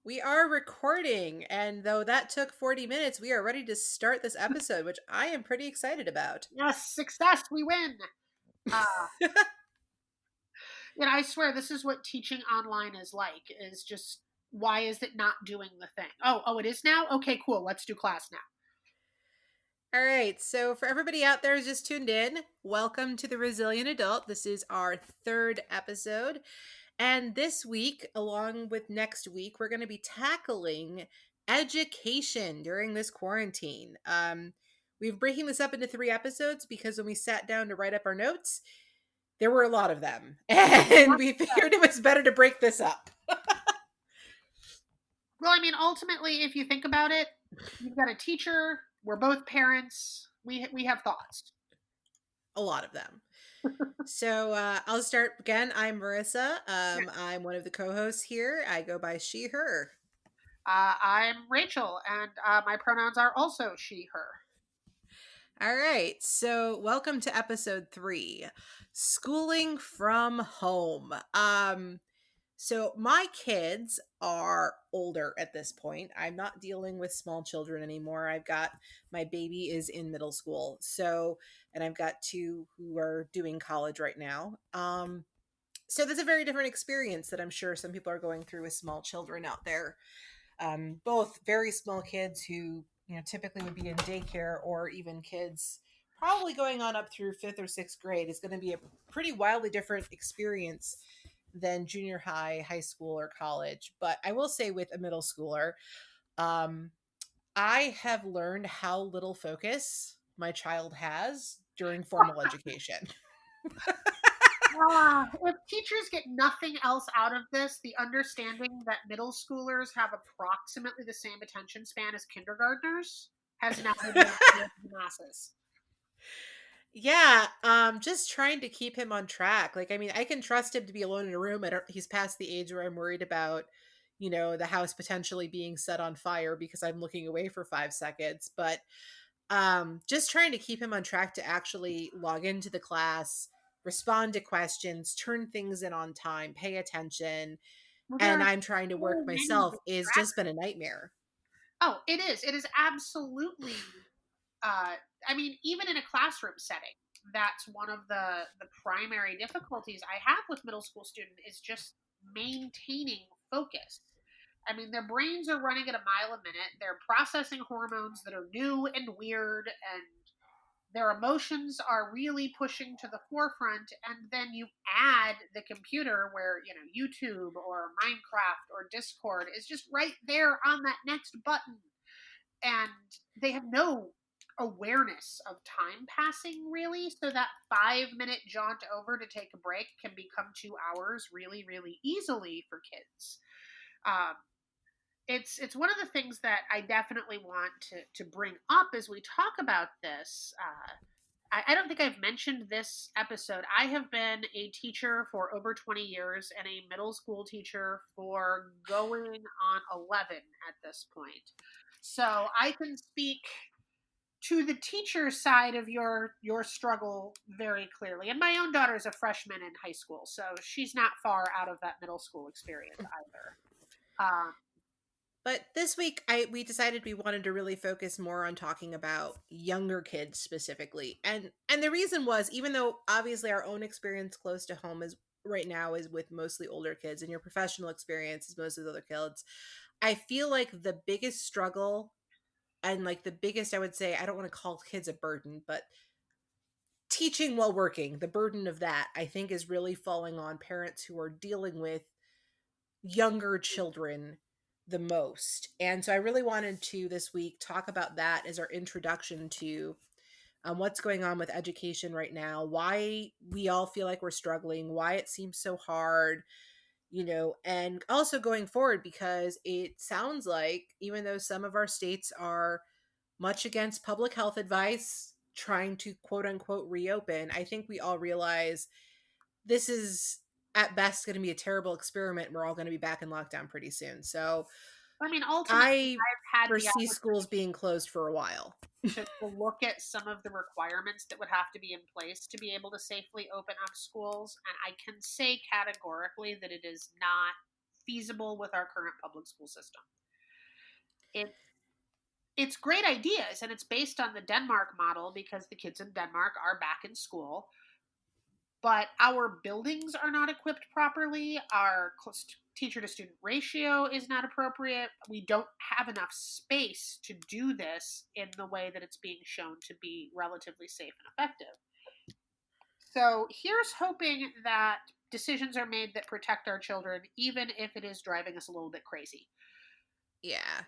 We are recording, and though that took 40 minutes, we are ready to start this episode, which I am pretty excited about. Yes, success, we win. Uh, I swear this is what teaching online is like, is just why is it not doing the thing? Oh, it is now? Okay, cool. Let's do class now. All right, so for everybody out there who's just tuned in, welcome to The Resilient Adult. This is our third episode. And this week, along with next week, we're going to be tackling education during this quarantine. We're breaking this up into 3 episodes because when we sat down to write up our notes, there were a lot of them. And we figured it was better to break this up. Well, I mean, ultimately, if you think about it, you've got a teacher, we're both parents, we have thoughts. A lot of them. So I'll start again. I'm Marissa. I'm one of the co-hosts here. I go by she, her. I'm Rachel, and my pronouns are also she, her. All right. So welcome to episode 3, schooling from home. So my kids are older at this point. I'm not dealing with small children anymore. I've got my baby is in middle school. So, and I've got 2 who are doing college right now. So there's a very different experience that I'm sure some people are going through with small children out there. Both very small kids who, typically would be in daycare, or even kids probably going on up through 5th or 6th grade is going to be a pretty wildly different experience than junior high, high school, or college. But I will say with a middle schooler, um, I have learned how little focus my child has during formal education. If teachers get nothing else out of this, the understanding that middle schoolers have approximately the same attention span as kindergartners has now been made clear to the masses. Yeah, just trying to keep him on track. Like, I mean, I can trust him to be alone in a room. He's past the age where I'm worried about, the house potentially being set on fire because I'm looking away for 5 seconds. But just trying to keep him on track to actually log into the class, respond to questions, turn things in on time, pay attention, Well, there and are I'm trying to so work many myself is just been a nightmare. Oh, it is. It is absolutely. Uh, I mean, even in a classroom setting, that's one of the primary difficulties I have with middle school students is just maintaining focus. I mean, their brains are running at a mile a minute. They're processing hormones that are new and weird, and their emotions are really pushing to the forefront. And then you add the computer where, YouTube or Minecraft or Discord is just right there on that next button, and they have no awareness of time passing, really, so that 5-minute jaunt over to take a break can become 2 hours really, really easily for kids. um, it's one of the things that I definitely want to bring up as we talk about this. I don't think I've mentioned this episode. I have been a teacher for over 20 years and a middle school teacher for going on 11 at this point. So I can speak to the teacher side of your struggle very clearly. And my own daughter is a freshman in high school, so she's not far out of that middle school experience either. But this week, we decided we wanted to really focus more on talking about younger kids specifically, and the reason was, even though obviously our own experience close to home is right now is with mostly older kids, and your professional experience is mostly with other kids, I feel like the biggest struggle, and like the biggest, I would say, I don't want to call kids a burden, but teaching while working, the burden of that, I think, is really falling on parents who are dealing with younger children the most. And so I really wanted to this week talk about that as our introduction to what's going on with education right now, why we all feel like we're struggling, why it seems so hard, and also going forward, because it sounds like even though some of our states are much against public health advice, trying to quote unquote reopen, I think we all realize this is at best going to be a terrible experiment. We're all going to be back in lockdown pretty soon. So I mean, ultimately, I I've had the foresee schools being closed for a while. to look at some of the requirements that would have to be in place to be able to safely open up schools. And I can say categorically that it is not feasible with our current public school system. It, it's great ideas, and it's based on the Denmark model because the kids in Denmark are back in school, but our buildings are not equipped properly. Our teacher to student ratio is not appropriate. We don't have enough space to do this in the way that it's being shown to be relatively safe and effective. So here's hoping that decisions are made that protect our children, even if it is driving us a little bit crazy. Yeah.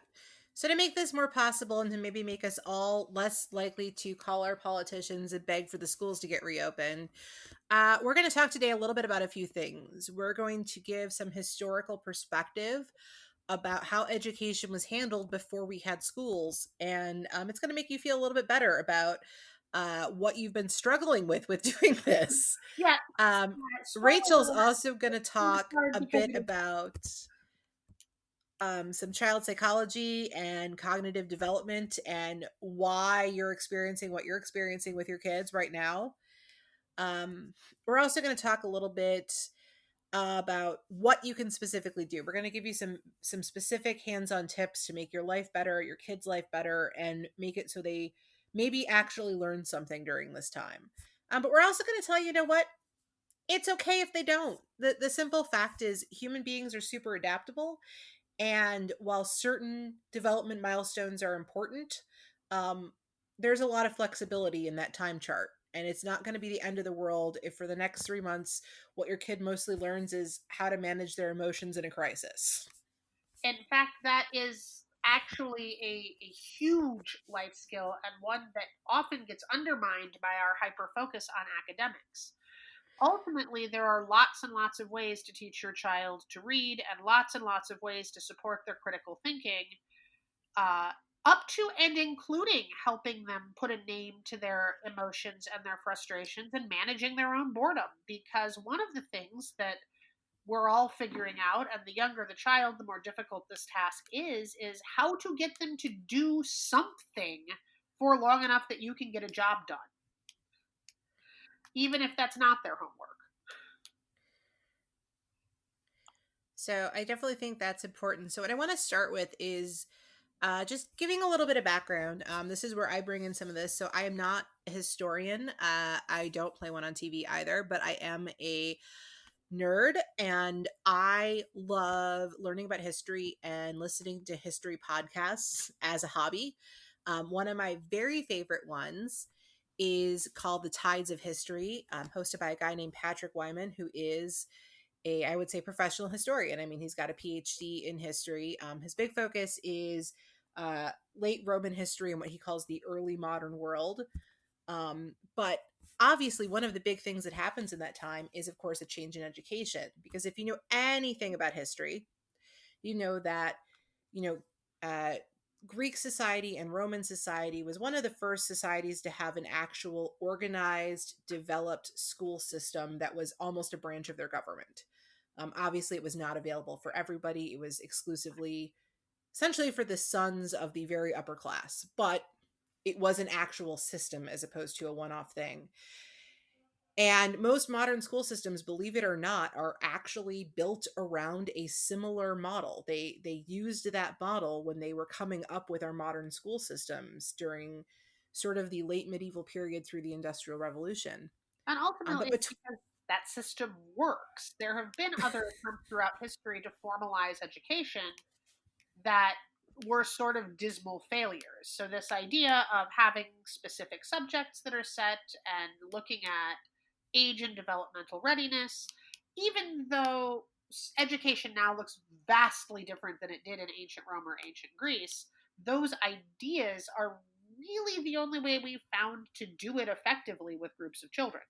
So, to make this more possible and to maybe make us all less likely to call our politicians and beg for the schools to get reopened, we're going to talk today a little bit about a few things. We're going to give some historical perspective about how education was handled before we had schools. And it's going to make you feel a little bit better about what you've been struggling with doing this. Yeah, Um, spoiler Rachel's alert, also going to talk a because bit about some child psychology and cognitive development and why you're experiencing what you're experiencing with your kids right now. We're also going to talk a little bit about what you can specifically do. We're going to give you some specific hands-on tips to make your life better, your kids' life better, and make it so they maybe actually learn something during this time. But we're also going to tell you, you know what? It's okay if they don't. The simple fact is human beings are super adaptable, and while certain development milestones are important, um, there's a lot of flexibility in that time chart. And it's not going to be the end of the world if for the next 3 months, what your kid mostly learns is how to manage their emotions in a crisis. in fact, that is actually a huge life skill and one that often gets undermined by our hyper focus on academics. Ultimately, there are lots and lots of ways to teach your child to read and lots of ways to support their critical thinking, uh, up to and including helping them put a name to their emotions and their frustrations and managing their own boredom. Because one of the things that we're all figuring out, and the younger the child, the more difficult this task is how to get them to do something for long enough that you can get a job done, even if that's not their homework. So I definitely think that's important. So what I want to start with is just giving a little bit of background. This is where I bring in some of this. So I am not a historian. I don't play one on TV either, but I am a nerd and I love learning about history and listening to history podcasts as a hobby. One of my very favorite ones is called The Tides of History, hosted by a guy named Patrick Wyman, who is I would say, professional historian. I mean, he's got a PhD in history. His big focus is late Roman history and what he calls the early modern world. But obviously, one of the big things that happens in that time is, of course, a change in education. Because if you know anything about history, you know that, you know, Greek society and Roman society was one of the first societies to have an actual organized, developed school system that was almost a branch of their government. Obviously, it was not available for everybody. It was exclusively, essentially, for the sons of the very upper class. But it was an actual system as opposed to a one off thing. And most modern school systems, believe it or not, are actually built around a similar model. They used that model when they were coming up with our modern school systems during sort of the late medieval period through the Industrial Revolution. And ultimately, But it's because that system works. There have been other attempts throughout history to formalize education that were sort of dismal failures. So, this idea of having specific subjects that are set and looking at age and developmental readiness, even though education now looks vastly different than it did in ancient Rome or ancient Greece, those ideas are really the only way we've found to do it effectively with groups of children.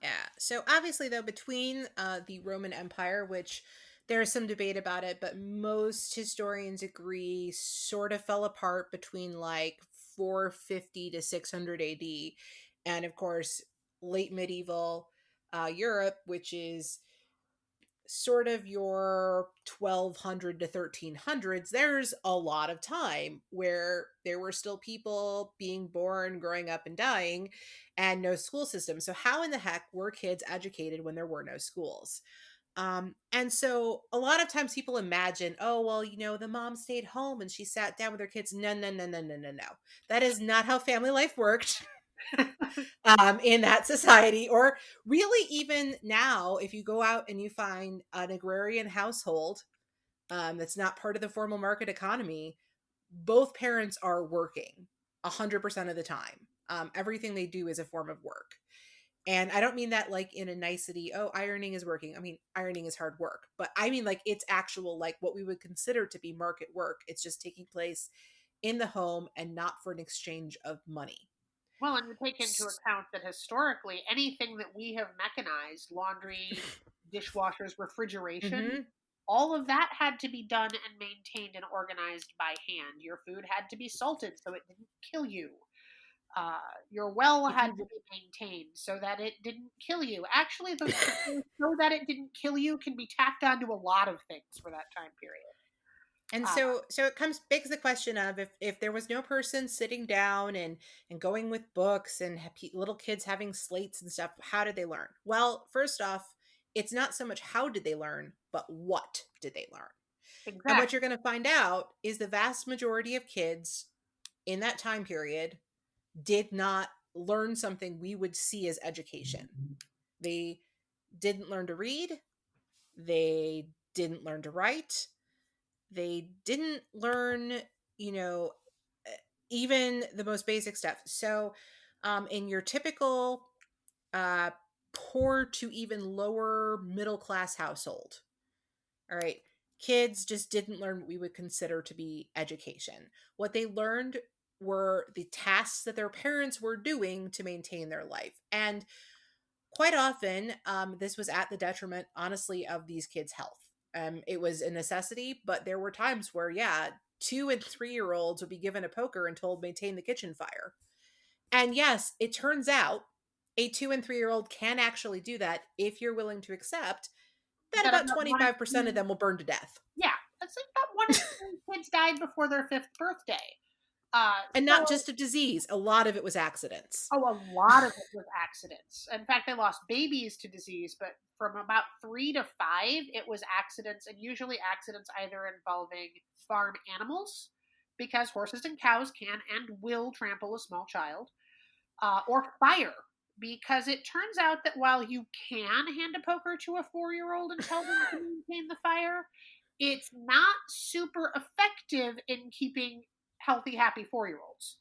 yeah, so obviously, though, between the Roman Empire, which there is some debate about it, but most historians agree sort of fell apart between like 450 to 600 AD, and of course, late medieval Europe, which is sort of your 1200 to 1300s. There's a lot of time where there were still people being born, growing up, and dying, and no school system. So, how in the heck were kids educated when there were no schools? And so a lot of times people imagine, oh, well, the mom stayed home and she sat down with her kids. No, no, no, no, no, no, no. That is not how family life worked in that society. Or really, even now, if you go out and you find an agrarian household that's not part of the formal market economy, both parents are working 100% of the time. Everything they do is a form of work. And I don't mean that like in a nicety, oh, ironing is working. I mean, ironing is hard work, but I mean like it's actual, like what we would consider to be market work. It's just taking place in the home and not for an exchange of money. Well, and you take into account that historically, anything that we have mechanized, laundry, dishwashers, refrigeration, Mm-hmm. all of that had to be done and maintained and organized by hand. Your food had to be salted so it didn't kill you. Your well If had you to be maintained so that it didn't kill you. Actually, the so that it didn't kill you can be tacked onto a lot of things for that time period. And Uh, so it comes begs the question of if there was no person sitting down and going with books and little kids having slates and stuff, how did they learn? Well, first off, it's not so much how did they learn, but what did they learn? And what exactly. you're going to find out is the vast majority of kids in that time period did not learn something we would see as education. They didn't learn to read, they didn't learn to write, they didn't learn, you know, e- even the most basic stuff. So, in your typical uh, poor to even lower middle class household, all right, kids just didn't learn what we would consider to be education. What they learned were the tasks that their parents were doing to maintain their life. And quite often, this was at the detriment, honestly, of these kids' health. It was a necessity, but there were times where, yeah, 2 and 3 year olds would be given a poker and told maintain the kitchen fire. And yes, it turns out a 2 and 3 year old can actually do that if you're willing to accept that That about about one in 25% of three, them will burn to death. yeah, that's like about one in three kids died before their fifth birthday. And not So just of disease, a lot of it was accidents. oh, a lot of it was accidents. In fact, they lost babies to disease, but from about 3 to 5, it was accidents, and usually accidents either involving farm animals, because horses and cows can and will trample a small child, or fire, because it turns out that while you can hand a poker to a 4-year old and tell them to maintain the fire, it's not super effective in keeping healthy, happy 4-year olds.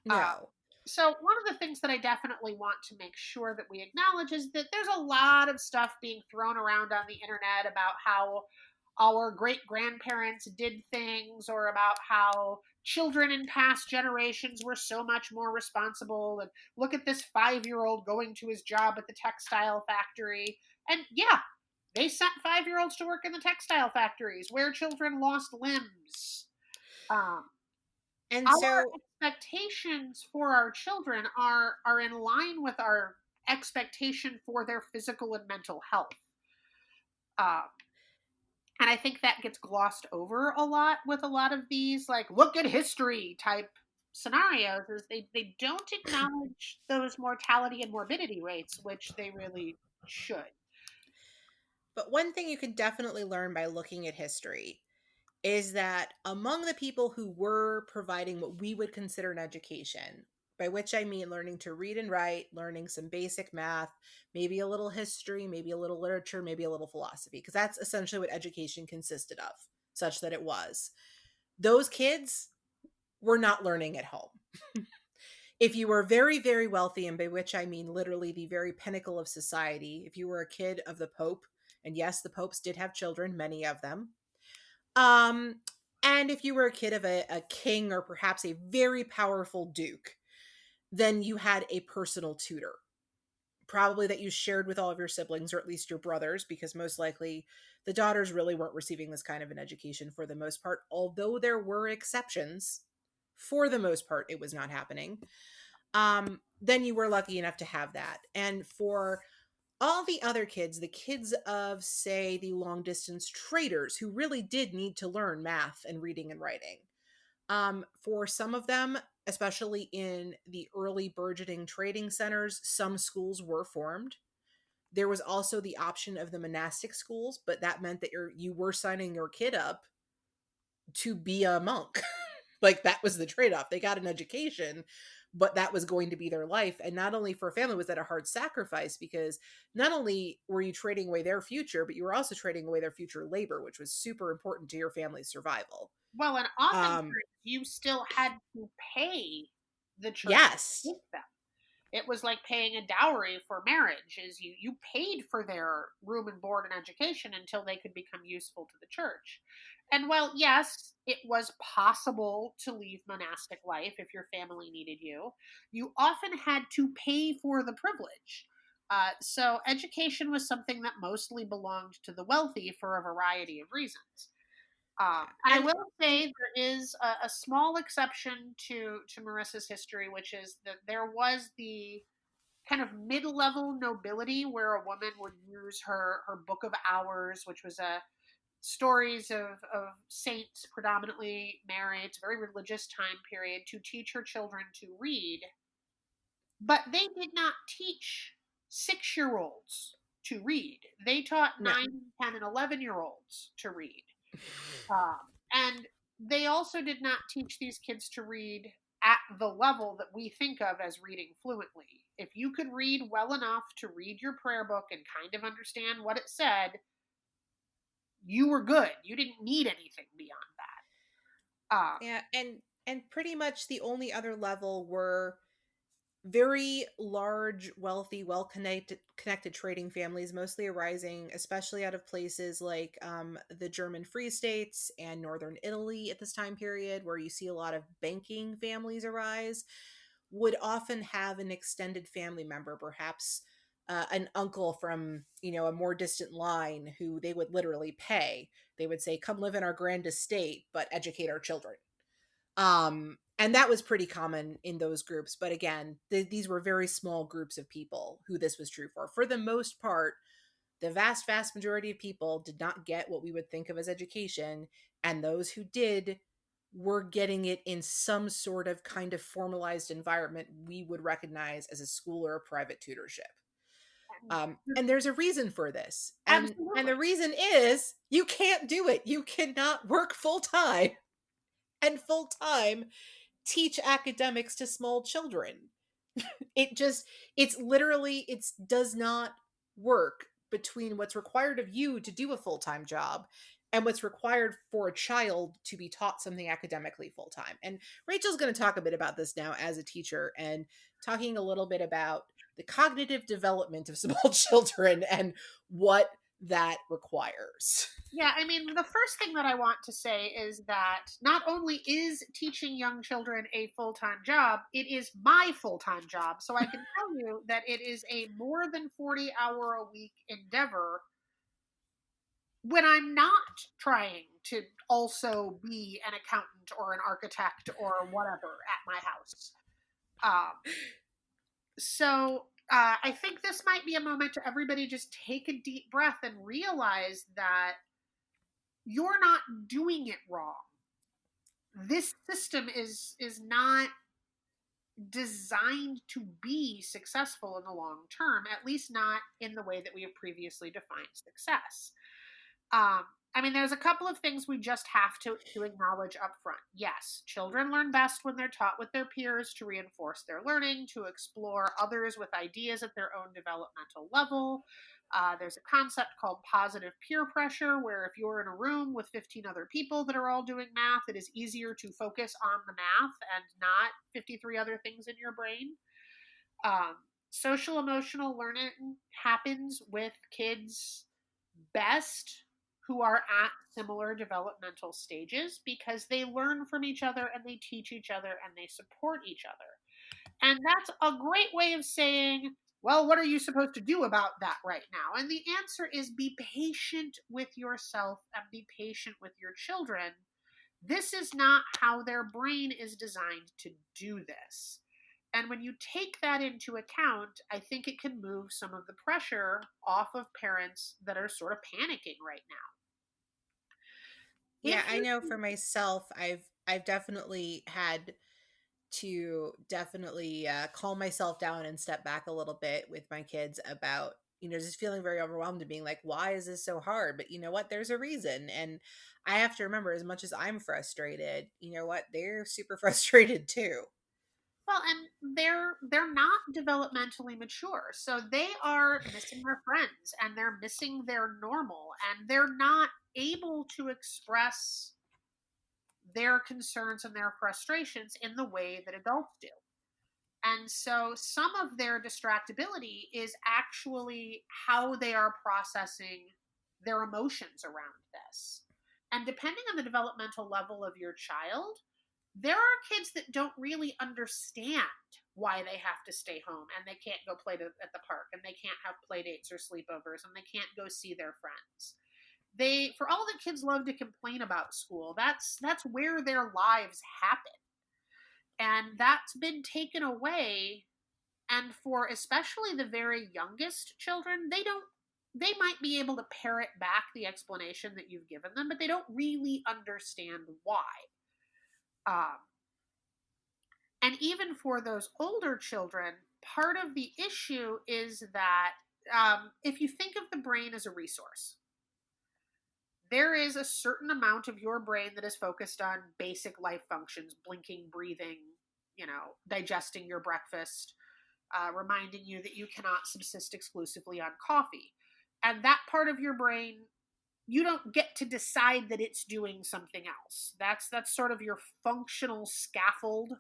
Uh, No. so one of the things that I definitely want to make sure that we acknowledge is that there's a lot of stuff being thrown around on the internet about how our great grandparents did things, or about how children in past generations were so much more responsible, and look at this 5-year old going to his job at the textile factory. And yeah, they sent 5-year olds to work in the textile factories where children lost limbs. um, And our so expectations for our children are in line with our expectation for their physical and mental health. Um, and I think that gets glossed over a lot with a lot of these, like, look at history type scenarios, is they don't acknowledge those mortality and morbidity rates, which they really should. but one thing you can definitely learn by looking at history is that among the people who were providing what we would consider an education, by which I mean learning to read and write, learning some basic math, maybe a little history, maybe a little literature, maybe a little philosophy, because that's essentially what education consisted of, such that it was. Those kids were not learning at home. If you were very, very wealthy, and by which I mean literally the very pinnacle of society, if you were a kid of the Pope, and yes, the popes did have children, many of them, um, and if you were a kid of a king or perhaps a very powerful duke, then you had a personal tutor, probably that you shared with all of your siblings or at least your brothers, because most likely the daughters really weren't receiving this kind of an education for the most part, although there were exceptions. For the most part, it was not happening. Then you were lucky enough to have that. And for all the other kids, the kids of, say, the long distance traders who really did need to learn math and reading and writing, for some of them, especially in the early burgeoning trading centers, some schools were formed. There was also the option of the monastic schools, but that meant that you were signing your kid up to be a monk. Like, that was the trade-off. They got an education, but that was going to be their life, and not only for a family was that a hard sacrifice, because not only were you trading away their future, but you were also trading away their future labor, which was super important to your family's survival. Well, and oftentimes Um, you still had to pay the church yes. with them. It was like paying a dowry for marriage, is you paid for their room and board and education until they could become useful to the church. And while yes, it was possible to leave monastic life if your family needed you, you often had to pay for the privilege. So education was something that mostly belonged to the wealthy for a variety of reasons. I And will say there is a small exception to Marissa's history, which is that there was the kind of mid-level nobility where a woman would use her book of hours, which was a stories of saints, predominantly Mary. It's a very religious time period, to teach her children to read, but they did not teach 6-year-olds to read. They taught no. 9, 10, and 11-year-olds to read. And they also did not teach these kids to read at the level that we think of as reading fluently. If you could read well enough to read your prayer book and kind of understand what it said, you were good. You didn't need anything beyond that. Yeah, and pretty much the only other level were very large, wealthy, well connected trading families, mostly arising especially out of places like the German Free States and northern Italy at this time period, where you see a lot of banking families arise, would often have an extended family member, perhaps an uncle from, a more distant line, who they would literally pay. They would say, come live in our grand estate, but educate our children. And that was pretty common in those groups, but again, these were very small groups of people who this was true for. For the most part, the vast majority of people did not get what we would think of as education, and those who did were getting it in some sort of kind of formalized environment we would recognize as a school or a private tutorship. And there's a reason for this, and Absolutely. the reason is you can't do it. You cannot work full time and full time teach academics to small children. It's literally, it does not work between what's required of you to do a full-time job and what's required for a child to be taught something academically full-time. And Rachel's going to talk a bit about this now as a teacher, and talking a little bit about the cognitive development of small children and what that requires. Yeah, I mean, the first thing that I want to say is that not only is teaching young children a full time job, it is my full time job. So I can tell you that it is a more than 40-hour a week endeavor when I'm not trying to also be an accountant or an architect or whatever at my house. Um, so I think this might be a moment to everybody just take a deep breath and realize that you're not doing it wrong. This system is not designed to be successful in the long term, at least not in the way that we have previously defined success. Um, I mean, there's a couple of things we just have to acknowledge up front. Yes, children learn best when they're taught with their peers to reinforce their learning, to explore others with ideas at their own developmental level. There's a concept called positive peer pressure, where if you're in a room with 15 other people that are all doing math, it is easier to focus on the math and not 53 other things in your brain. Um, Social emotional learning happens with kids best who are at similar developmental stages, because they learn from each other and they teach each other and they support each other. And that's a great way of saying, well, what are you supposed to do about that right now? And the answer is be patient with yourself and be patient with your children. This is not how their brain is designed to do this. And when you take that into account, I think it can move some of the pressure off of parents that are sort of panicking right now. Yeah, If I you, know for myself, I've definitely had to definitely calm myself down and step back a little bit with my kids about just feeling very overwhelmed and being like, why is this so hard? But you know what? There's a reason. And I have to remember, as much as I'm frustrated, you know what? They're super frustrated too. Well, and they're not developmentally mature. So they are missing their friends and they're missing their normal and they're not able to express their concerns and their frustrations in the way that adults do. And so some of their distractibility is actually how they are processing their emotions around this. And depending on the developmental level of your child, there are kids that don't really understand why they have to stay home and they can't go play at the park and they can't have play dates or sleepovers and they can't go see their friends. They, for all the kids love to complain about school, that's where their lives happen. And that's been taken away, and for especially the very youngest children, they might be able to parrot back the explanation that you've given them, but they don't really understand why. Um, and even for those older children, part of the issue is that if you think of the brain as a resource, there is a certain amount of your brain that is focused on basic life functions, blinking, breathing, digesting your breakfast, reminding you that you cannot subsist exclusively on coffee. And that part of your brain, you don't get to decide that it's doing something else. That's sort of your functional scaffold.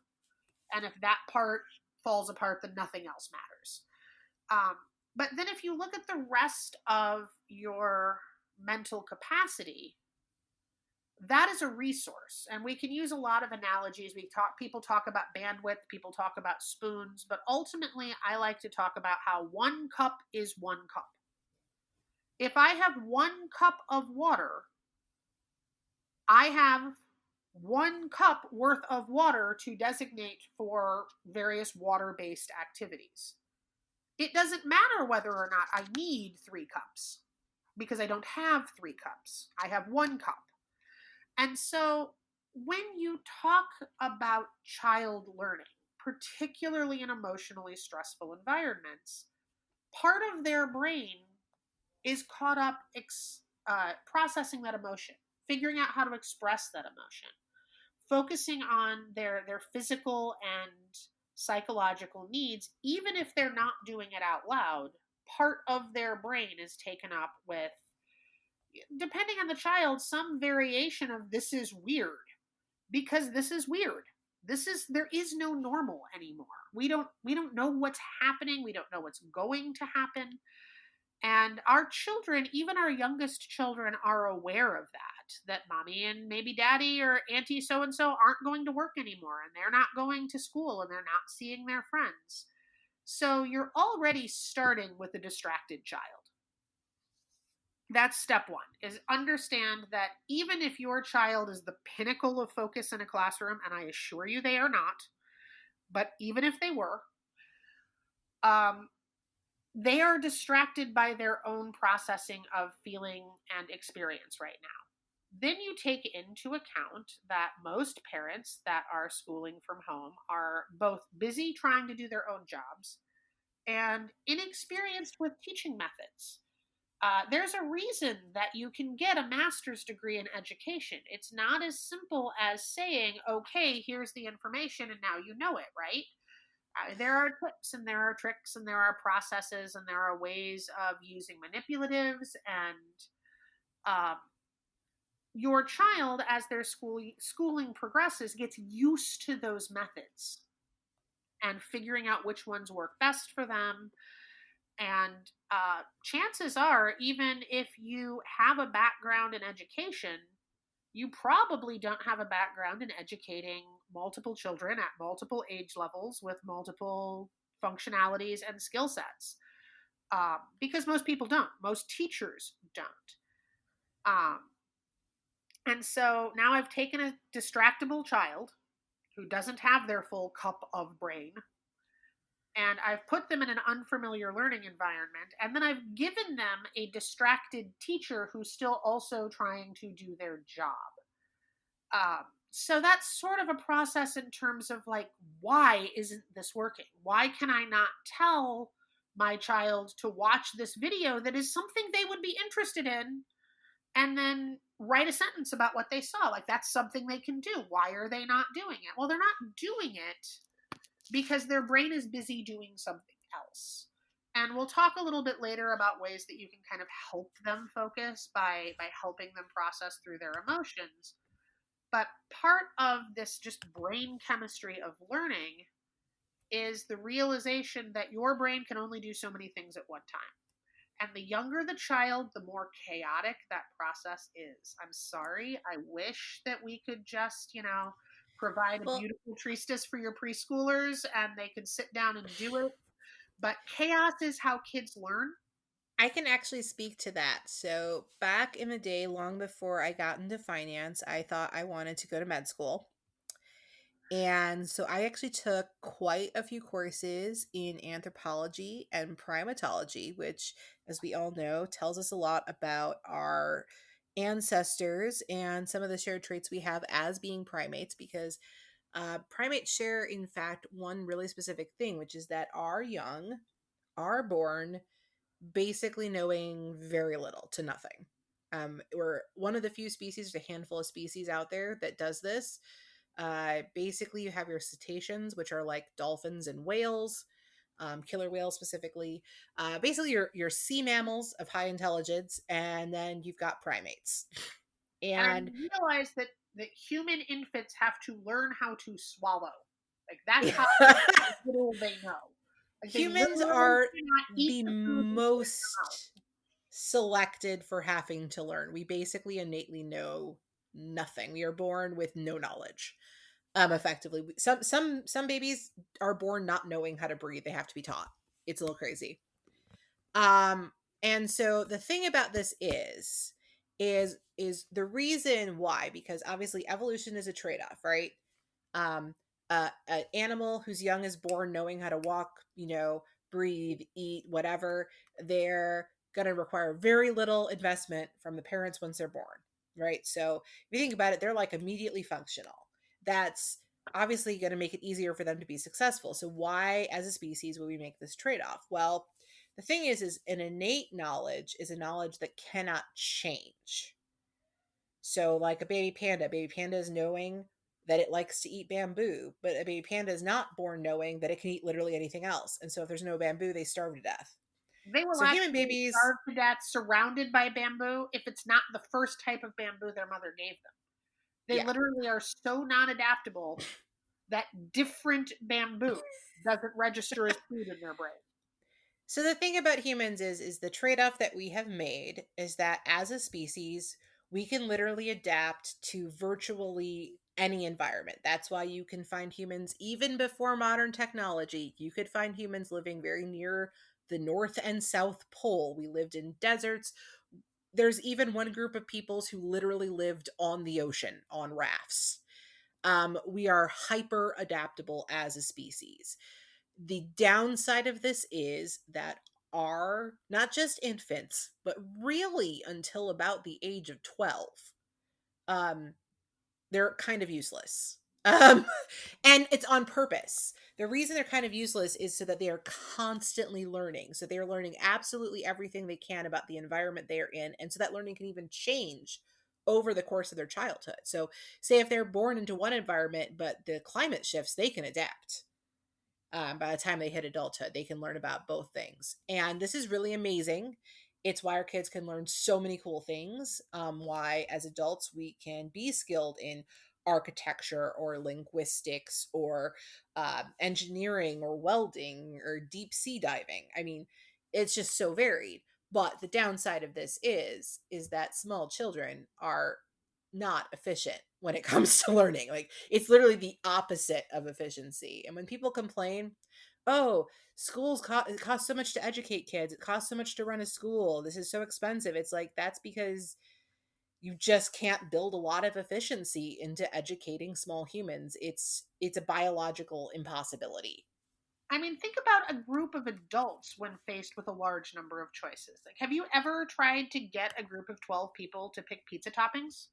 And if that part falls apart, then nothing else matters. But then if you look at the rest of your mental capacity, that is a resource. And we can use a lot of analogies. People talk about bandwidth, people talk about spoons, but ultimately I like to talk about how 1 cup is 1 cup. If I have 1 cup of water, I have 1 cup worth of water to designate for various water-based activities. It doesn't matter whether or not I need 3 cups because I don't have 3 cups. I have 1 cup. And so when you talk about child learning, particularly in emotionally stressful environments, part of their brain is caught up processing that emotion, figuring out how to express that emotion, focusing on their physical and psychological needs, even if they're not doing it out loud. Part of their brain is taken up with, depending on the child, some variation of this is weird because this is weird. There is no normal anymore. We don't know what's happening. We don't know what's going to happen. And our children, even our youngest children, are aware of that mommy and maybe daddy or auntie so and so aren't going to work anymore and they're not going to school and they're not seeing their friends. So you're already starting with a distracted child. That's step one, is understand that even if your child is the pinnacle of focus in a classroom, and I assure you they are not, but even if they were, they are distracted by their own processing of feeling and experience right now. Then you take into account that most parents that are schooling from home are both busy trying to do their own jobs and inexperienced with teaching methods. There's a reason that you can get a master's degree in education. It's not as simple as saying, okay, here's the information and now you know it, right? There are tips and there are tricks and there are processes and there are ways of using manipulatives and your child, as their schooling progresses, gets used to those methods and figuring out which ones work best for them. And chances are, even if you have a background in education, you probably don't have a background in educating multiple children at multiple age levels with multiple functionalities and skill sets. Because most people don't. Most teachers don't. And so now I've taken a distractible child who doesn't have their full cup of brain, and I've put them in an unfamiliar learning environment, and then I've given them a distracted teacher who's still also trying to do their job. So that's sort of a process in terms of like, why isn't this working? Why can I not tell my child to watch this video that is something they would be interested in, and then write a sentence about what they saw. Like, that's something they can do. Why are they not doing it? Well, they're not doing it because their brain is busy doing something else. And we'll talk a little bit later about ways that you can kind of help them focus by helping them process through their emotions. But part of this just brain chemistry of learning is the realization that your brain can only do so many things at one time. And the younger the child, the more chaotic that process is. I'm sorry. I wish that we could just, provide a Well, beautiful treatise for your preschoolers and they could sit down and do it. But chaos is how kids learn. I can actually speak to that. So, back in the day, long before I got into finance, I thought I wanted to go to med school. And so I actually took quite a few courses in anthropology and primatology, which, as we all know, tells us a lot about our ancestors and some of the shared traits we have as being primates, because primates share, in fact, one really specific thing, which is that our young are born basically knowing very little to nothing. We're one of the few species, a handful of species out there that does this. Basically, you have your cetaceans, which are like dolphins and whales, killer whales specifically. Basically, your sea mammals of high intelligence, and then you've got primates. And I And realized that human infants have to learn how to swallow. Like, that's yeah. how little they know. Like, they Humans literally are cannot eat the the food and put it in their mouth. most selected for having to learn. We basically innately know nothing. We are born with no knowledge. Effectively, some babies are born not knowing how to breathe. They have to be taught. It's a little crazy. Um, and so the thing about this is the reason why, because obviously evolution is a trade-off, right? um an animal whose young is born knowing how to walk, breathe, eat, whatever, they're going to require very little investment from the parents once they're born, right? So if you think about it, they're like immediately functional. That's obviously going to make it easier for them to be successful. So why as a species would we make this trade-off? Well, the thing is an innate knowledge is a knowledge that cannot change. So, like baby panda is knowing that it likes to eat bamboo, but a baby panda is not born knowing that it can eat literally anything else. And so, if there's no bamboo, they starve to death. They will So, human actually babies, starve to death surrounded by bamboo if it's not the first type of bamboo their mother gave them. They yeah. literally are so non adaptable that different bamboo doesn't register as food in their brain. So the thing about humans is the trade-off that we have made is that as a species, we can literally adapt to virtually any environment. That's why you can find humans even before modern technology. You could find humans living very near the North and South Pole. We lived in deserts. There's even one group of peoples who literally lived on the ocean on rafts. We are hyper adaptable as a species. The downside of this is that are not just infants, but really until about the age of 12, um, they're kind of useless. Um, and it's on purpose. The reason they're kind of useless is so that they are constantly learning. So they are learning absolutely everything they can about the environment they are in. And so that learning can even change over the course of their childhood. So, say if they're born into one environment, but the climate shifts, they can adapt. By the time they hit adulthood, they can learn about both things. And this is really amazing. It's why our kids can learn so many cool things. Why, as adults, we can be skilled in architecture or linguistics or engineering or welding or deep sea diving. I mean, it's just so varied. But the downside of this is that small children are not efficient when it comes to learning. Like it's literally the opposite of efficiency. And when people complain, "Oh, it costs so much to educate kids. It costs so much to run a school. This is so expensive." It's like that's because you just can't build a lot of efficiency into educating small humans. It's a biological impossibility. I mean, think about a group of adults when faced with a large number of choices. Like, have you ever tried to get a group of 12 people to pick pizza toppings?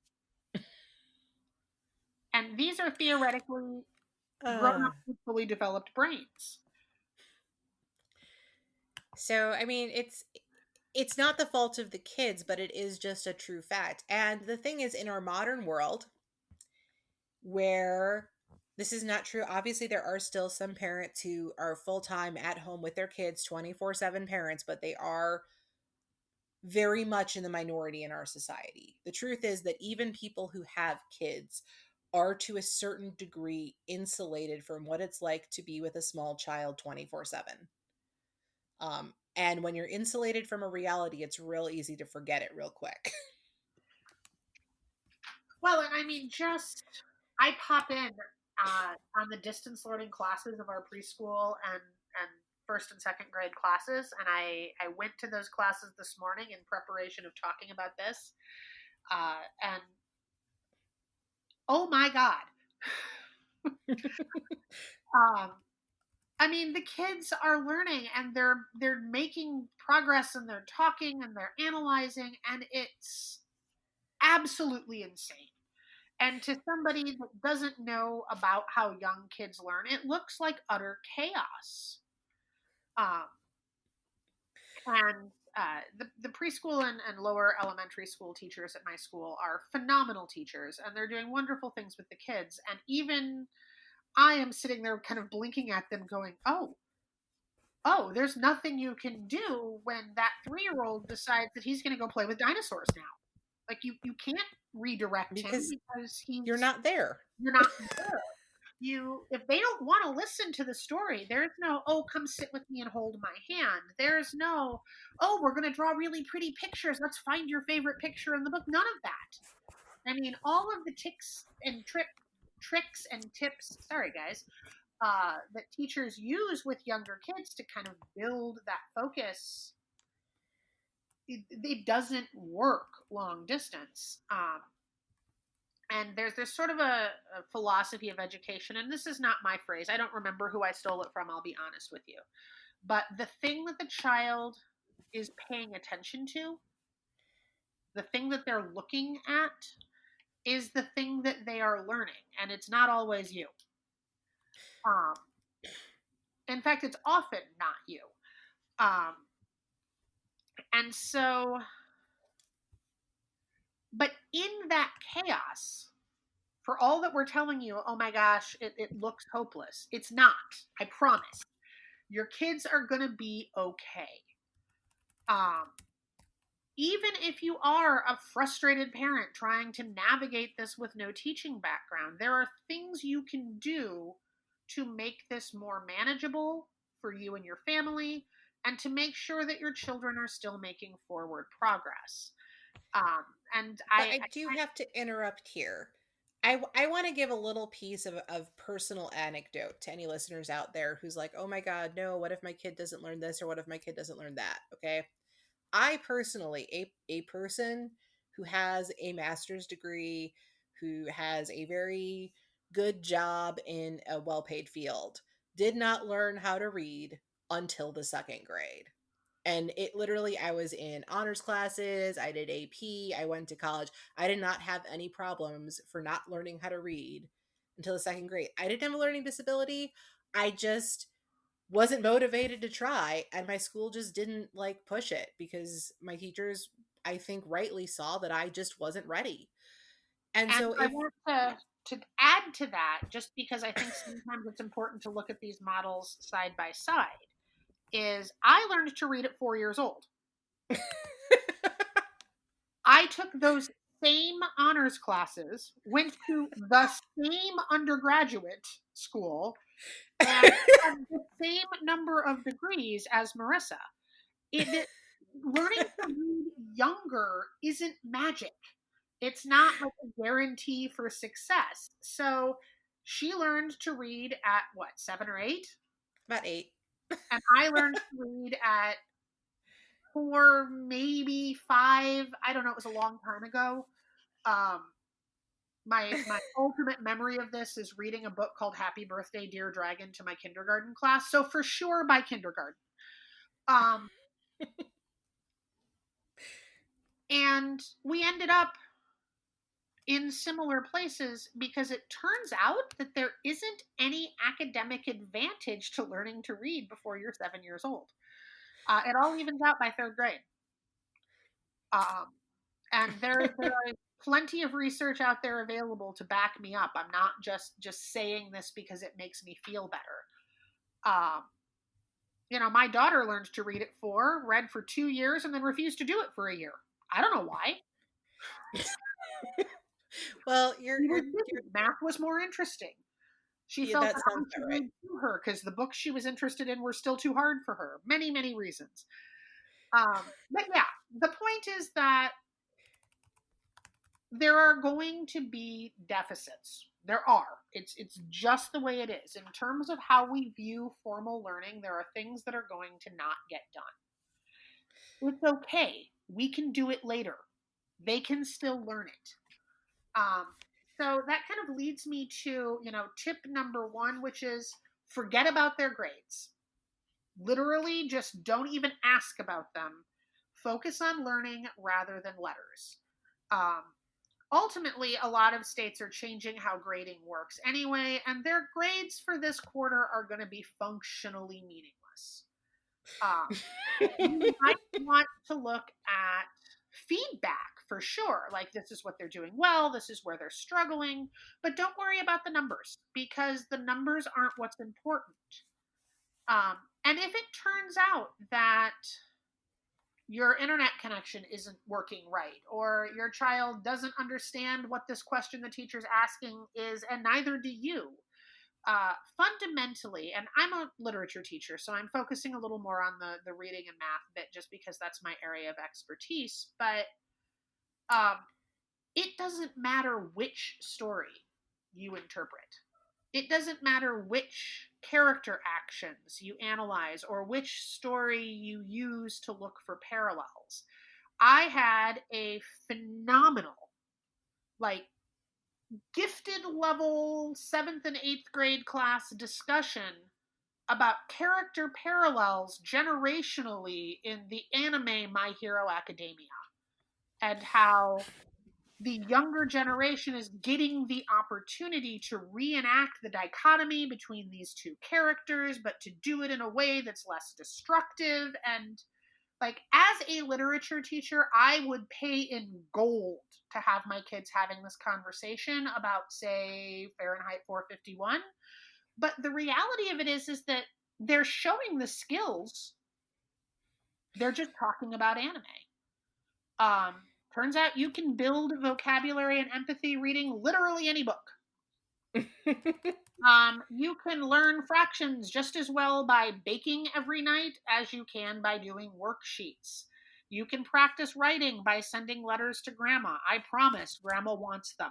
And these are theoretically grown Uh up with fully developed brains. So, I mean, it's not the fault of the kids, but it is just a true fact. And the thing is, in our modern world, where this is not true, obviously, there are still some parents who are full time at home with their kids, 24/7 parents, but they are very much in the minority in our society. The truth is that even people who have kids are to a certain degree insulated from what it's like to be with a small child 24/7. And when you're insulated from a reality, it's real easy to forget it real quick. Well, and I mean, just I pop in on the distance learning classes of our preschool and first and second grade classes, and I went to those classes this morning in preparation of talking about this, and oh my god, um, I mean, the kids are learning and they're making progress and they're talking and they're analyzing, and it's absolutely insane. And to somebody that doesn't know about how young kids learn, it looks like utter chaos. Um, and the preschool and lower elementary school teachers at my school are phenomenal teachers, and they're doing wonderful things with the kids. And even I am sitting there kind of blinking at them, going, oh, there's nothing you can do when that 3-year-old decides that he's going to go play with dinosaurs now. Like you can't redirect him Because because you're not there. you're not there. You if they don't want to listen to the story, there's no, oh, come sit with me and hold my hand. There's no, oh, we're going to draw really pretty pictures, let's find your favorite picture in the book. None of that. I mean, all of the tricks and tips, sorry guys, that teachers use with younger kids to kind of build that focus, it doesn't work long distance. And there's sort of a philosophy of education, and this is not my phrase. I don't remember who I stole it from, I'll be honest with you. But the thing that the child is paying attention to, the thing that they're looking at, is the thing that they are learning, and it's not always you. Um, in fact, it's often not you. Um, and so, but in that chaos, for all that we're telling you, oh my gosh, it looks hopeless. It's not. I promise. Your kids are going to be okay. Um, Even if you are a frustrated parent trying to navigate this with no teaching background, there are things you can do to make this more manageable for you and your family, and to make sure that your children are still making forward progress. Um, and But I do have to interrupt here. I want to give a little piece of personal anecdote to any listeners out there who's like, oh my God, no, what if my kid doesn't learn this or what if my kid doesn't learn that? Okay. I personally, a person who has a master's degree, who has a very good job in a well paid field, did not learn how to read until the second grade. And it literally, I was in honors classes, I did AP, I went to college. I did not have any problems for not learning how to read until the second grade. I didn't have a learning disability. I just wasn't motivated to try, and my school just didn't like push it because my teachers, I think, rightly saw that I just wasn't ready. And and so I if want to add to that, just because I think sometimes it's important to look at these models side by side. Is I learned to read at 4 years old. I took those same honors classes, went to the same undergraduate school, and had the same number of degrees as Marissa. Learning to read younger isn't magic. It's not like a guarantee for success. So she learned to read at what, 7 or 8? about 8. And I learned to read at 4, maybe 5. I don't know. It was a long time ago. Um, my ultimate memory of this is reading a book called Happy Birthday, Dear Dragon to my kindergarten class. So for sure by kindergarten. Um, and we ended up in similar places because it turns out that there isn't any academic advantage to learning to read before you're 7 years old. It all evens out by third grade. Um, and there is plenty of research out there available to back me up. I'm not just saying this because it makes me feel better. Um, my daughter learned to read at 4, read for 2 years, and then refused to do it for a year. I don't know why. Well, She was busy. Math was more interesting. She yeah, felt that that I sounds should about right. read to her because the books she was interested in were still too hard for her. Many, many reasons. But yeah, the point is that there are going to be deficits. There are. It's just the way it is. In terms of how we view formal learning, there are things that are going to not get done. It's okay. We can do it later. They can still learn it. Um, so that kind of leads me to, tip number 1, which is forget about their grades. Literally, just don't even ask about them. Focus on learning rather than letters. Um, Ultimately, a lot of states are changing how grading works anyway, and their grades for this quarter are going to be functionally meaningless. Um, you might want to look at feedback for sure. Like, this is what they're doing well, this is where they're struggling, but don't worry about the numbers because the numbers aren't what's important. And if it turns out that your internet connection isn't working right, or your child doesn't understand what this question the teacher's asking is, and neither do you. Fundamentally, and I'm a literature teacher, so I'm focusing a little more on the reading and math bit just because that's my area of expertise, but um, it doesn't matter which story you interpret. It doesn't matter which character actions you analyze or which story you use to look for parallels. I had a phenomenal, like, gifted level 7th and 8th grade class discussion about character parallels generationally in the anime My Hero Academia and how the younger generation is getting the opportunity to reenact the dichotomy between these two characters, but to do it in a way that's less destructive. And like, as a literature teacher, I would pay in gold to have my kids having this conversation about, say, Fahrenheit 451. But the reality of it is that they're showing the skills. They're just talking about anime. Um, Turns out you can build vocabulary and empathy reading literally any book. You can learn fractions just as well by baking every night as you can by doing worksheets. You can practice writing by sending letters to grandma. I promise grandma wants them.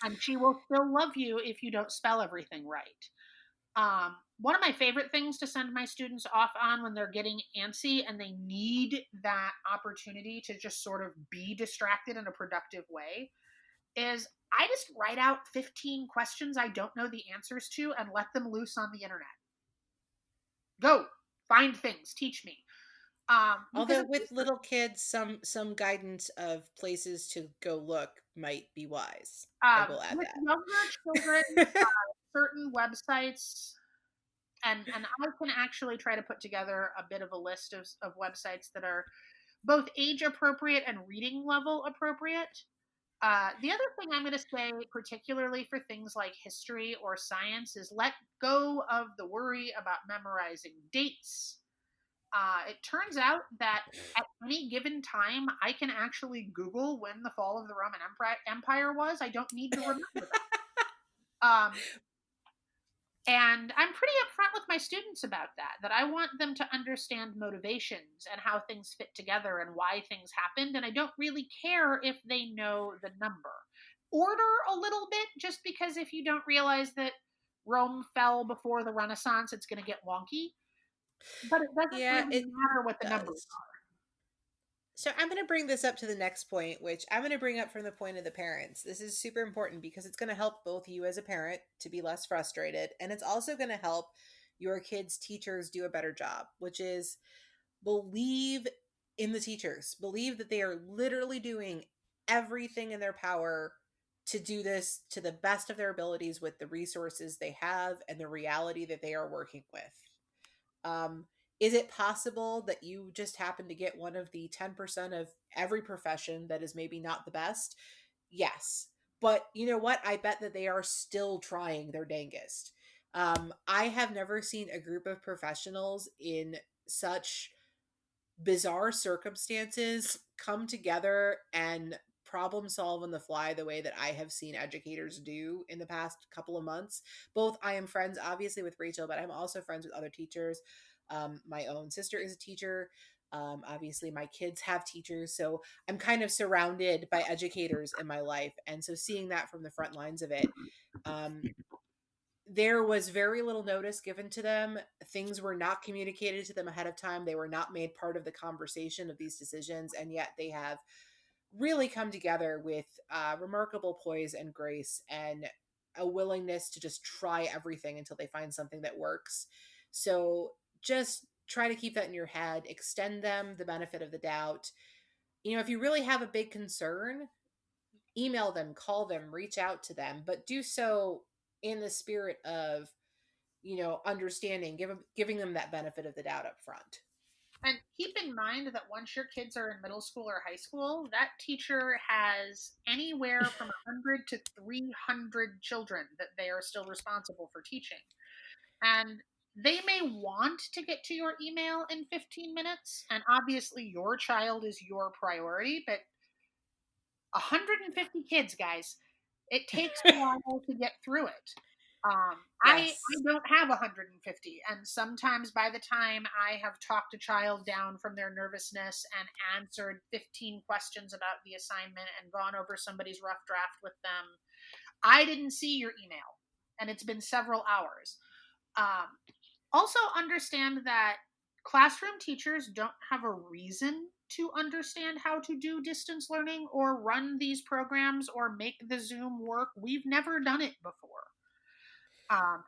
And she will still love you if you don't spell everything right. One of my favorite things to send my students off on when they're getting antsy and they need that opportunity to just sort of be distracted in a productive way is I just write out 15 questions I don't know the answers to and let them loose on the internet. Go find things, teach me. Although with little kids, some guidance of places to go look might be wise. I will add with that. younger children, certain websites, and I can actually try to put together a bit of a list of websites that are both age appropriate and reading level appropriate. The other thing I'm going to say, particularly for things like history or science, is let go of the worry about memorizing dates. It turns out that at any given time, I can actually Google when the fall of the Roman Empire was. I don't need to remember that. And I'm pretty upfront with my students about that I want them to understand motivations and how things fit together and why things happened. And I don't really care if they know the number. Order a little bit, just because if you don't realize that Rome fell before the Renaissance, it's going to get wonky. But it doesn't Yeah, really it matter what the numbers does. So I'm going to bring this up to the next point, which I'm going to bring up from the point of the parents. This is super important because it's going to help both you as a parent to be less frustrated, and it's also going to help your kids' teachers do a better job, which is believe in the teachers. Believe that they are literally doing everything in their power to do this to the best of their abilities with the resources they have and the reality that they are working with. Um, Is it possible that you just happen to get one of the 10% of every profession that is maybe not the best? Yes. But you know what? I bet that they are still trying their dangest. I have never seen a group of professionals in such bizarre circumstances come together and problem solve on the fly the way that I have seen educators do in the past couple of months. Both I am friends, obviously, with Rachel, but I'm also friends with other teachers. My own sister is a teacher. Obviously, my kids have teachers. So I'm kind of surrounded by educators in my life. And so seeing that from the front lines of it, um, there was very little notice given to them. Things were not communicated to them ahead of time. They were not made part of the conversation of these decisions. And yet they have really come together with remarkable poise and grace and a willingness to just try everything until they find something that works. So just try to keep that in your head, extend them the benefit of the doubt. You know, if you really have a big concern, email them, call them, reach out to them, but do so in the spirit of, you know, understanding, giving them that benefit of the doubt up front. And keep in mind that once your kids are in middle school or high school, that teacher has anywhere from 100 to 300 children that they are still responsible for teaching. And they may want to get to your email in 15 minutes. And obviously, your child is your priority, but 150 kids, guys, it takes a while to get through it. I Yes. don't have 150, and sometimes by the time I have talked a child down from their nervousness and answered 15 questions about the assignment and gone over somebody's rough draft with them, I didn't see your email, and it's been several hours. Um, Also, understand that classroom teachers don't have a reason to understand how to do distance learning or run these programs or make the Zoom work. We've never done it before.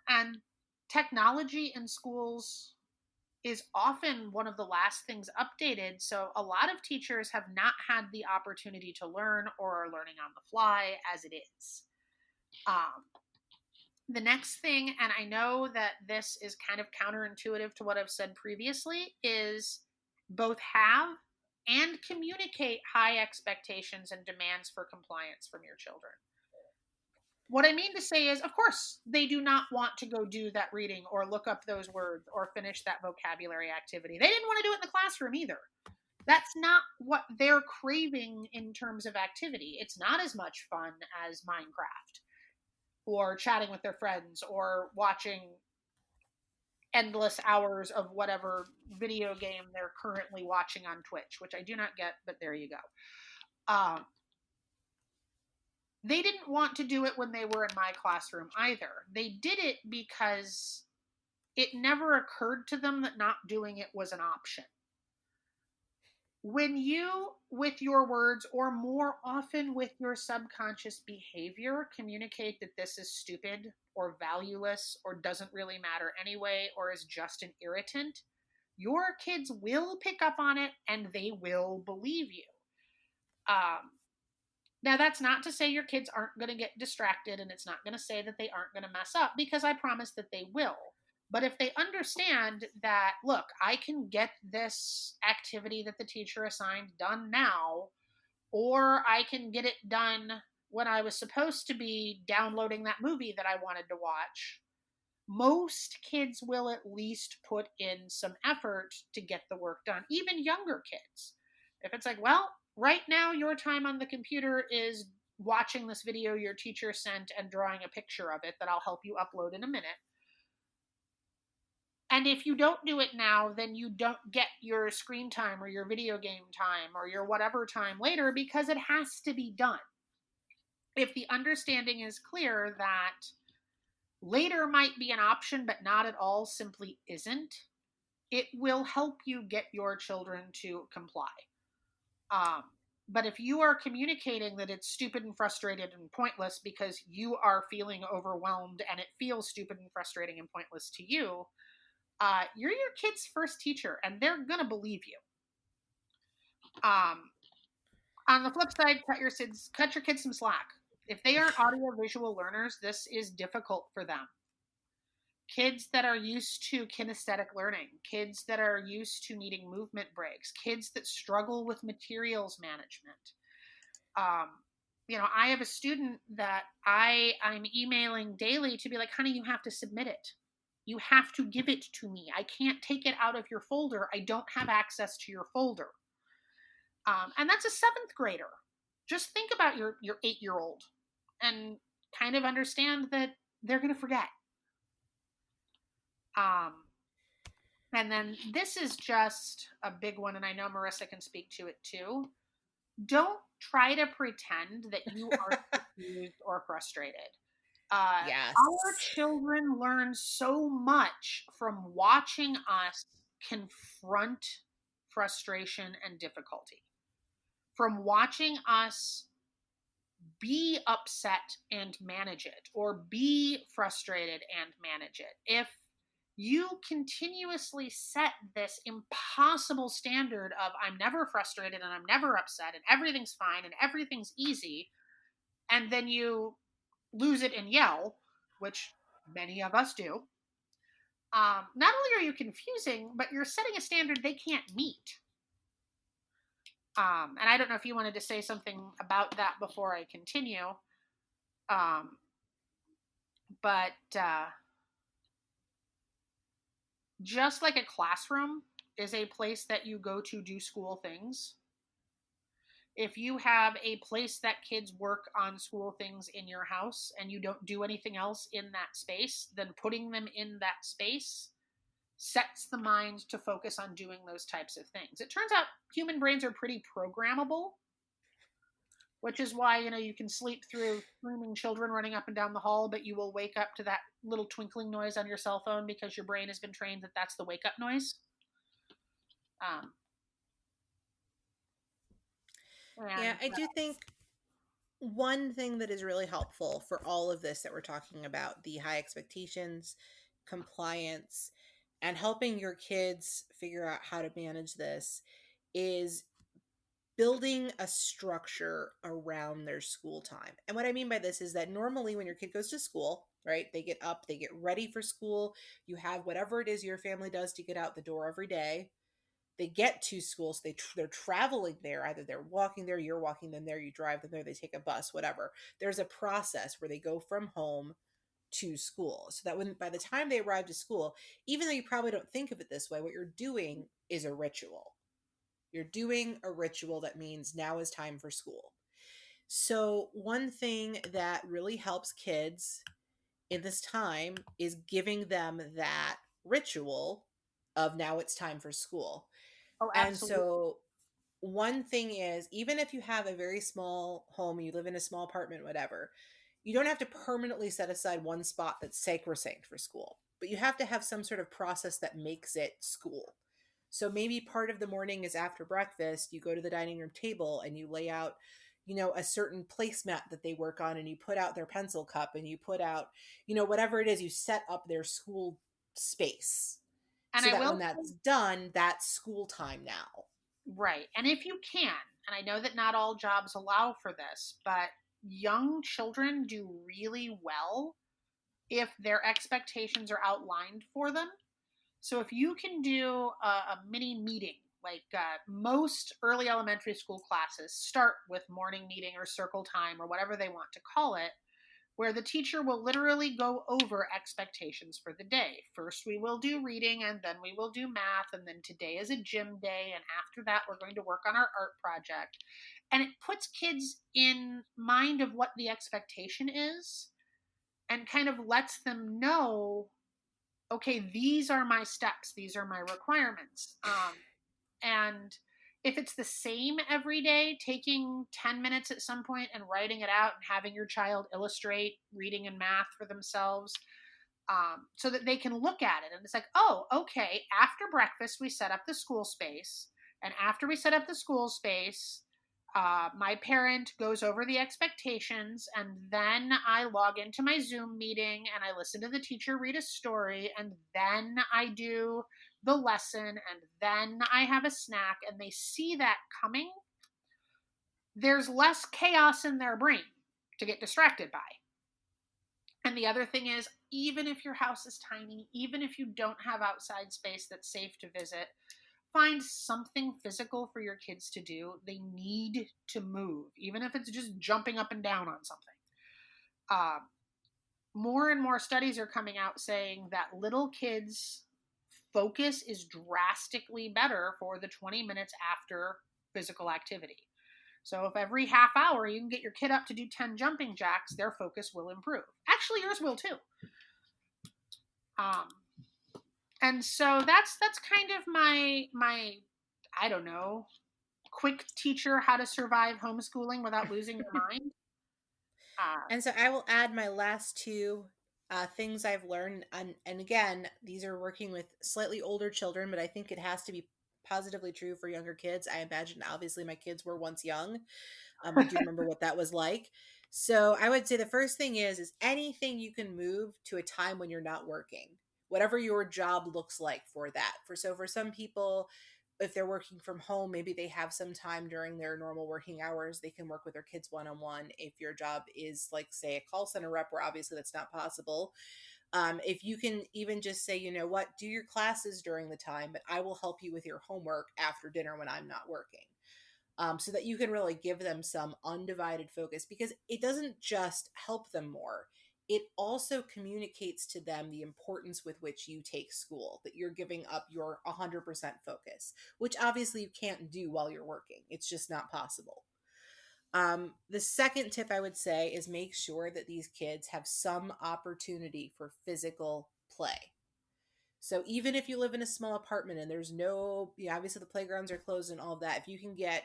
And technology in schools is often one of the last things updated. So a lot of teachers have not had the opportunity to learn or are learning on the fly as it is. Um, the next thing, and I know that this is kind of counterintuitive to what I've said previously, is both have and communicate high expectations and demands for compliance from your children. What I mean to say is, of course, they do not want to go do that reading or look up those words or finish that vocabulary activity. They didn't want to do it in the classroom either. That's not what they're craving in terms of activity. It's not as much fun as Minecraft or chatting with their friends or watching endless hours of whatever video game they're currently watching on Twitch, which I do not get, but there you go. They didn't want to do it when they were in my classroom either. They did it because it never occurred to them that not doing it was an option. When you, with your words, or more often with your subconscious behavior, communicate that this is stupid or valueless or doesn't really matter anyway or is just an irritant, your kids will pick up on it and they will believe you. Um, Now, that's not to say your kids aren't going to get distracted, and it's not going to say that they aren't going to mess up, because I promise that they will. But if they understand that, look, I can get this activity that the teacher assigned done now, or I can get it done when I was supposed to be downloading that movie that I wanted to watch, most kids will at least put in some effort to get the work done, even younger kids. If it's like, well, right now your time on the computer is watching this video your teacher sent and drawing a picture of it that I'll help you upload in a minute. And if you don't do it now, then you don't get your screen time or your video game time or your whatever time later because it has to be done. If the understanding is clear that later might be an option, but not at all simply isn't, it will help you get your children to comply. Um, but if you are communicating that it's stupid and frustrated and pointless because you are feeling overwhelmed and it feels stupid and frustrating and pointless to you, you're your kid's first teacher and they're going to believe you. Um, on the flip side, cut your kids some slack. If they aren't audio visual learners, this is difficult for them. kids that are used to kinesthetic learning, kids that are used to needing movement breaks, kids that struggle with materials management. Um, I have a student that I'm emailing daily to be like, honey, you have to submit it. You have to give it to me. I can't take it out of your folder. I don't have access to your folder. And that's a seventh grader. Just think about your 8-year old and kind of understand that they're going to forget. Um, and then this is just a big one, and I know Marissa can speak to it too. Don't try to pretend that you aren't confused or frustrated. Our Yes. children learn so much from watching us confront frustration and difficulty, from watching us be upset and manage it, or be frustrated and manage it. If you continuously set this impossible standard of I'm never frustrated and I'm never upset and everything's fine and everything's easy, and then you lose it and yell, which many of us do, not only are you confusing, but you're setting a standard they can't meet. And I don't know if you wanted to say something about that before I continue. Um, but just like a classroom is a place that you go to do school things, if you have a place that kids work on school things in your house and you don't do anything else in that space, then putting them in that space sets the mind to focus on doing those types of things. It turns out human brains are pretty programmable, which is why, you can sleep through screaming children running up and down the hall, but you will wake up to that little twinkling noise on your cell phone because your brain has been trained that that's the wake up noise. Um, Yeah, and I do think one thing that is really helpful for all of this that we're talking about, the high expectations, compliance, and helping your kids figure out how to manage this, is building a structure around their school time. And what I mean by this is that normally when your kid goes to school, right, they get up, they get ready for school, you have whatever it is your family does to get out the door every day. They get to school, so they're traveling there. Either they're walking there, you're walking them there, you drive them there, they take a bus, whatever. There's a process where they go from home to school, so that when by the time they arrive to school, even though you probably don't think of it this way, what you're doing is a ritual. You're doing a ritual that means now is time for school. So one thing that really helps kids in this time is giving them that ritual of now it's time for school. oh, And absolutely. so one thing is, even if you have a very small home, you live in a small apartment, whatever, you don't have to permanently set aside one spot that's sacrosanct for school, but you have to have some sort of process that makes it school. So maybe part of the morning is after breakfast, you go to the dining room table and you lay out, a certain placemat that they work on, and you put out their pencil cup and you put out, whatever it is, you set up their school space And so I that will when that's done, that's school time now. Right. And if you can, and I know that not all jobs allow for this, but young children do really well if their expectations are outlined for them. So if you can do a mini meeting, like most early elementary school classes start with morning meeting or circle time or whatever they want to call it, where the teacher will literally go over expectations for the day. First, we will do reading, and then we will do math, and then today is a gym day, and after that, we're going to work on our art project. And it puts kids in mind of what the expectation is and kind of lets them know, okay, these are my steps, these are my requirements. And if it's the same every day, taking 10 minutes at some point and writing it out and having your child illustrate reading and math for themselves, so that they can look at it. And it's like, oh, okay, after breakfast, we set up the school space. And after we set up the school space, my parent goes over the expectations, and then I log into my Zoom meeting and I listen to the teacher read a story, and then I do the lesson, and then I have a snack, and they see that coming. There's less chaos in their brain to get distracted by. And the other thing is, even if your house is tiny, even if you don't have outside space that's safe to visit, find something physical for your kids to do. They need to move, even if it's just jumping up and down on something. Um, More and more studies are coming out saying that little kids' focus is drastically better for the 20 minutes after physical activity. So if every half hour you can get your kid up to do 10 jumping jacks, their focus will improve. Actually, yours will too. Um, and so that's kind of my I don't know, quick teacher how to survive homeschooling without losing your mind. Uh, And so I will add my last two things I've learned. And again, these are working with slightly older children, but I think it has to be positively true for younger kids. I imagine, obviously, my kids were once young. I do remember what that was like. So I would say the first thing is anything you can move to a time when you're not working, whatever your job looks like for that. For some people, if they're working from home, maybe they have some time during their normal working hours. They can work with their kids one on one. If your job is like, say, a call center rep, where obviously that's not possible, if you can even just say, you know what, do your classes during the time, but I will help you with your homework after dinner when I'm not working, so that you can really give them some undivided focus, because it doesn't just help them more. It also communicates to them the importance with which you take school, that you're giving up your 100% focus, which obviously you can't do while you're working. It's just not possible. The second tip I would say is make sure that these kids have some opportunity for physical play. So even if you live in a small apartment and there's no, obviously the playgrounds are closed and all of that, if you can get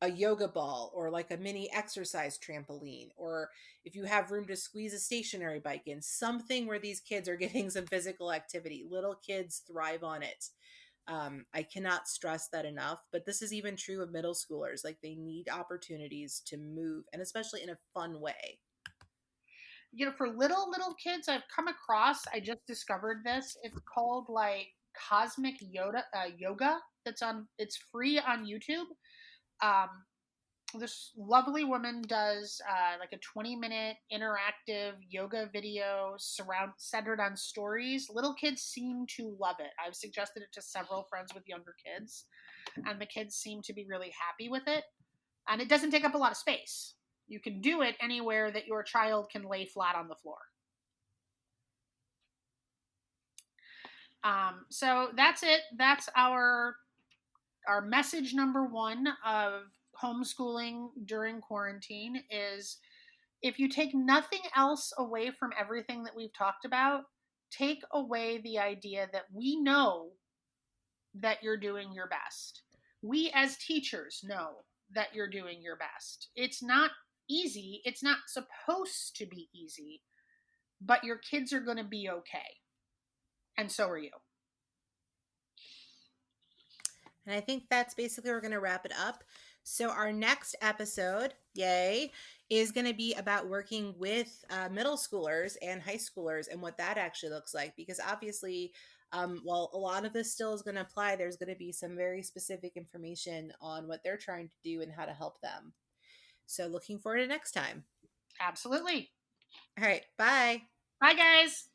a yoga ball or like a mini exercise trampoline, or if you have room to squeeze a stationary bike in, something where these kids are getting some physical activity, little kids thrive on it. I cannot stress that enough, but this is even true of middle schoolers. Like, they need opportunities to move, and especially in a fun way. for little kids, I've come across. I just discovered this. It's called like cosmic yoga. It's free on YouTube. Um, this lovely woman does like a 20-minute interactive yoga video centered on stories. Little kids seem to love it. I've suggested it to several friends with younger kids, and the kids seem to be really happy with it. And it doesn't take up a lot of space. You can do it anywhere that your child can lay flat on the floor. So that's it. That's our message number one of homeschooling during quarantine is, if you take nothing else away from everything that we've talked about, take away the idea that we know that you're doing your best. We as teachers know that you're doing your best. It's not easy. It's not supposed to be easy, but your kids are going to be okay. And so are you. And I think that's basically where we're going to wrap it up. So our next episode, yay, is going to be about working with middle schoolers and high schoolers and what that actually looks like. Because obviously, while a lot of this still is going to apply, there's going to be some very specific information on what they're trying to do and how to help them. So looking forward to next time. Absolutely. All right, bye. Bye, guys.